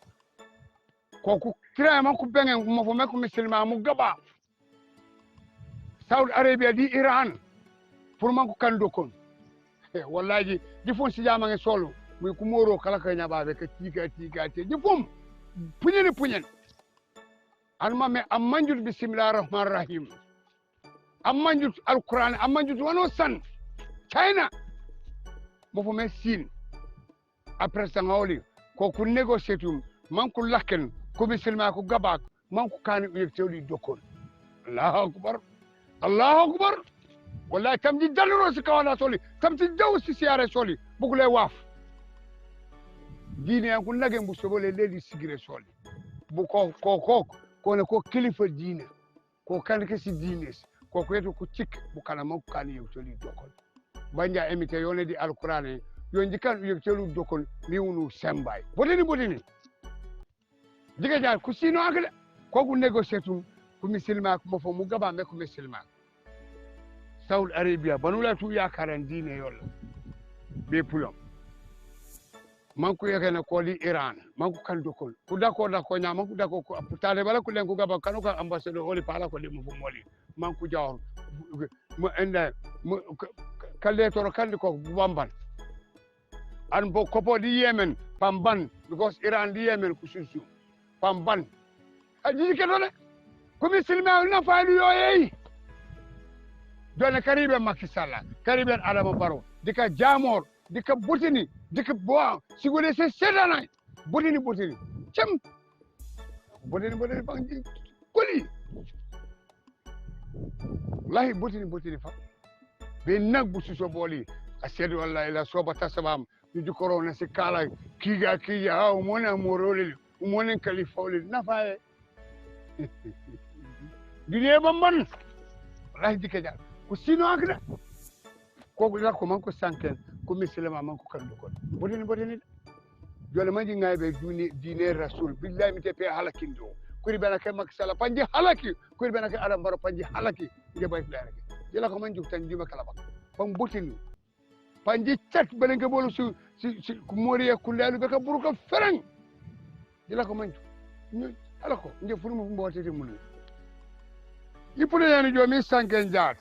koku kira manku bengen mo fo me ko misilma mu gaba Saudi Arabia di Iran pour manku kan dokon wallahi di fon si jama nge solo muy ku moro kala ka nyaba be ka tika te di fom punyen alma me amanjut bismillahir rahmanir rahim amanjut alquran amanjut wano san China mo fo me sin après ça ngawli ko ku négociatum man ku lakken ko bisilma ko gabak man ku kan yek tewli dokon Allahu akbar wallahi tam di dalro si kawana soli tam ti jaw si siare soli bugule waf diine ku nage mbu sobole ledi sigire soli bu ko ne ko kilifa diine ko kan ke si diine ko yeto ko cik bu kana man kan yew toli dokol banja emite yone di alqur'ane yo jikan yew tolu dokol miwunu sembay bodini diga jaar ku sino akle ko gu négocier ku misilma ko mo fo mu gaba me ko misilma Saudi Arabia banula tu ya karan diine yolla be pulom manku yekene ko li Iran manku kan dokol ku dako nya manku dako ko putale bala ku len ku gaba kanu ka ambassadeur oli pala ko limu fu moli manku jawr mo enda kalle toro kandi ko bamban an bo kopo di Yemen pamban because Iran di Yemen ku susu pamban aji ke dole ko misilma na faalu yoyi dole karibe Macky Sall karibe Adama Barrow dika jamor dika botini dika bo sigole se sedana botini cem botini bangi koli wallahi botini fa be nag bu suso boli asedi wallahi la sobata sabam du corona se kala kiga ha mona morole mona kalifawle nafaye dine bamban wallahi dika ja ko sino akda ko la ko man ko sanken ko misilama man ko kaldo ko bodini jole manji ngaybe dine rasul billahi mi tepe halakindo kuri bana ke Macky Sall panji halaki kuri bana ke Adama Barrow panji halaki nge bay flare ke jela ko man juk tan juma kala ba pam botini panji chat belenke bolu su ku moriya kullalu be ka buruka ferang jela ko man ñu ala ko nge furmu mbotete mulu yipule yani jomi sanken jaat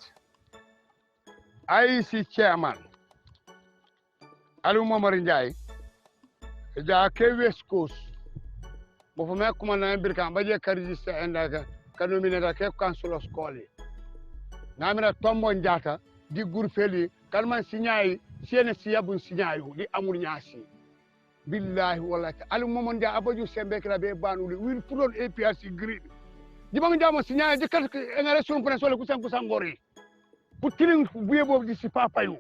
IEC chairman Aliou Momar Ndiaye ja ke West Coast bo fo me kuma na birka baje ka register enda ka nominata ke council school ngamina tombo njata di gurfeli kalman sinyai siene siyabun sinyayu di amul nyasi billahi wallahi Aliou Momar Ndiaye abaju sembe kala be banuli wil pulon APRC green di bang jamo sinyai di kat ngare sun pone sole kusan ngori putiling buye bob di si papayu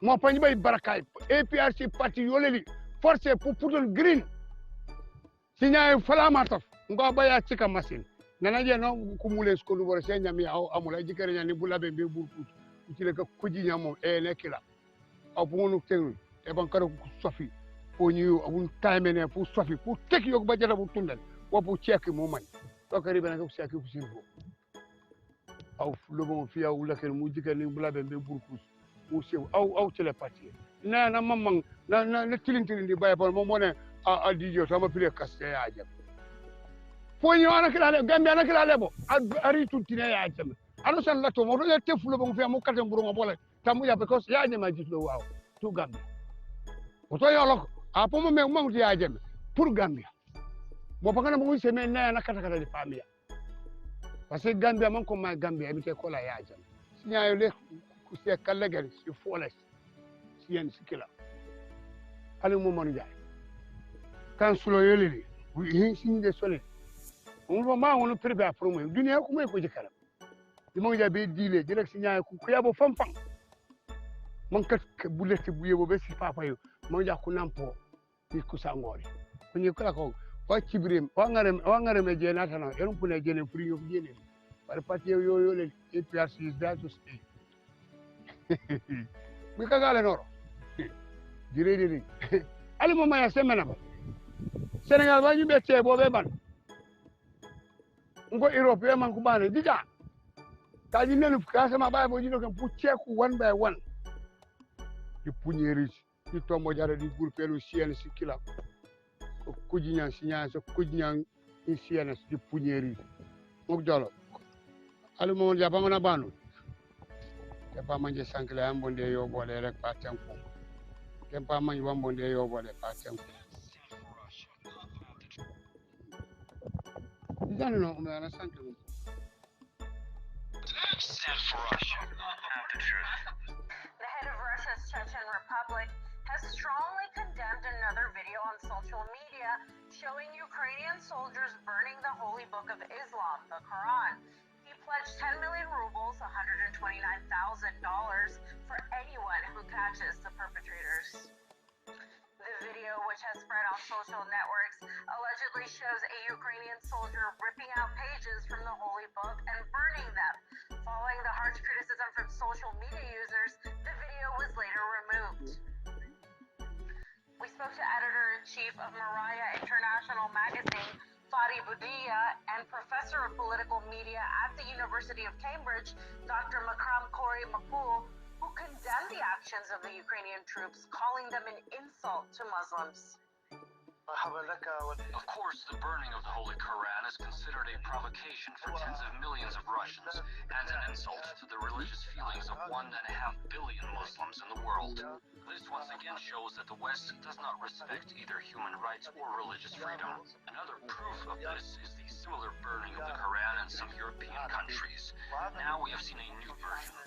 mo panji bay barakay APRC parti yoleli forcé pour putol green signay falama taf ngo baya cika machine nana je no kumule ko lu bor se nyami aw amula jikere nyani bulabe be burku ci le ka kuji nyamo e nekila aw bunu tenu e ban karo sofi ko ñu abun taymene fu sofi fu tek yok ba jara bu tundal wopu cieki mo man to kari bena ko cieki fu sirfo aw lu bon fi aw lakel mu jikere ni bulabe be burku mu sew aw ci le parti na mamman na tilin di baye bon mo ne a dijo sama pile kaste ya jam fo ñu ana kala Gambia na kala lebo ari tuntine ya jam ano san lato mo do te fulo bon fi mo katen buru mo bole tamu ya because ya nyama jitlo waaw tu Gambia o to yolo a po mo me mo ya jam pour Gambia mo pagana mo se me na kata di famia parce que Gambia man ko ma Gambia mi te ko la ya jam signaayo le ku se kalagal si foles yen sikila Aliou Momar Ndiaye kan sulo yelili wi sinde sole on va ma on privé a promo dunia ko moy ko jikala di mo jabe dile direct signaayo ku yabo famfam mon kat bulete bu yebo be si papa yo mo ja ku nampo ni ku sangori ko ni kala ko wa cibrim wa ngare me jena tan en pune jene pour yo jene par parti yo le APRC is there to stay mi kagale noro dire Aliou Momar ya semena ba Sénégal ba ñu betté bo be ban ngo Europe man ku bane dija ta ji nenu ka sama ba bo jino kan pour check one by one di puñeri di tombo jara di gurpelu sien sikila ko kujinya sinya so kujinya ni sien di puñeri mo jolo Aliou Momar ja ba mana banu te pa manje sankle am bonde yo bolé rek pa tempo tempa man wambonde yo bolé pa tempo no me ana sankle Stand for Russia, not the truth. The head of Russia's Chechen Republic has strongly condemned another video on social media showing Ukrainian soldiers burning the holy book of Islam, the Quran. He pledged 10 million rubles, $129,000, for anyone who catches the perpetrators. The video, which has spread on social networks allegedly shows a Ukrainian soldier ripping out pages from the Holy Book and burning them. Following the harsh criticism from social media users, the video was later removed. We spoke to editor-in-chief of Mariah International magazine, Fadi Boudia, and professor of political media at the University of Cambridge, Dr. Makram Khoury Makbul, who condemned the actions of the Ukrainian troops, calling them an insult to Muslims. Of course, the burning of the Holy Quran is considered a provocation for tens of millions of Russians and an insult to the religious feelings of 1.5 billion Muslims in the world. This once again shows that the West does not respect either human rights or religious freedom. Another proof of this is the similar burning of the Quran in some European countries. Now we have seen a new version.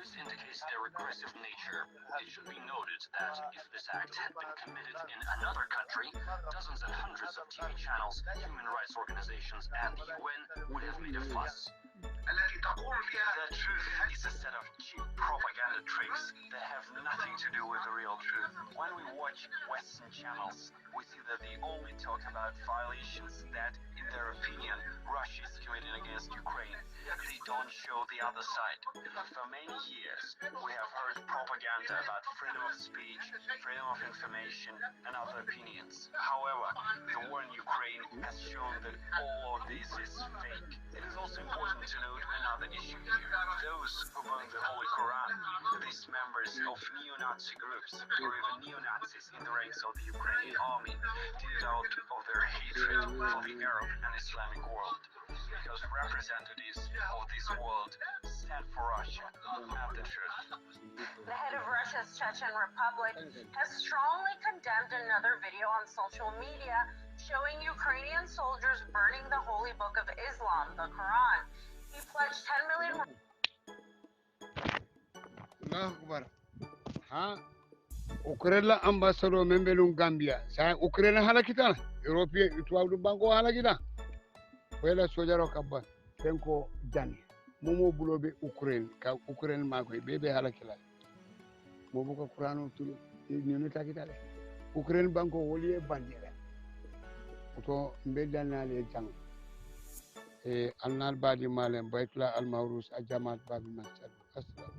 This indicates their regressive nature. It should be noted that if this act had been committed in another country, dozens and hundreds of TV channels, human rights organizations, and the UN would have made a fuss. The truth is a set of cheap propaganda tricks that have nothing to do with the real truth. When we watch Western channels, we see that they only talk about violations that, in their opinion, Russia is committing against Ukraine. They don't show the other side. For many years, we have heard propaganda about freedom of speech, freedom of information, and other opinions. However, the war in Ukraine has shown that all of this is fake. It is also important to note another issue here. Those who burn the Holy Quran, these members of neo-Nazi groups, or even neo-Nazis in the ranks of the Ukrainian army, did it out of their hatred for the Arab and Islamic world. Because representatives of this world stand for Russia and the truth. The head of Russia's Chechen Republic has strongly condemned another video on social media showing Ukrainian soldiers burning the holy book of Islam, the Quran. He pledged 10 million. Allahu Akbar. Ha? Ukraine la ambassador membelun Gambia. Sa Ukraine halakita. European tuwadu banko halakita. Wela sojaro kabba. Tenko jani. Momo bulobe Ukraine. Ka Ukraine makoy bebe halakila. Momo ko Qur'anu tulu. Ni takita le. Ukraine banko woliye bandira. Oto mbedana le jang. Annal badi malen baytula al mawrus ajamat babi masjid. Assalam.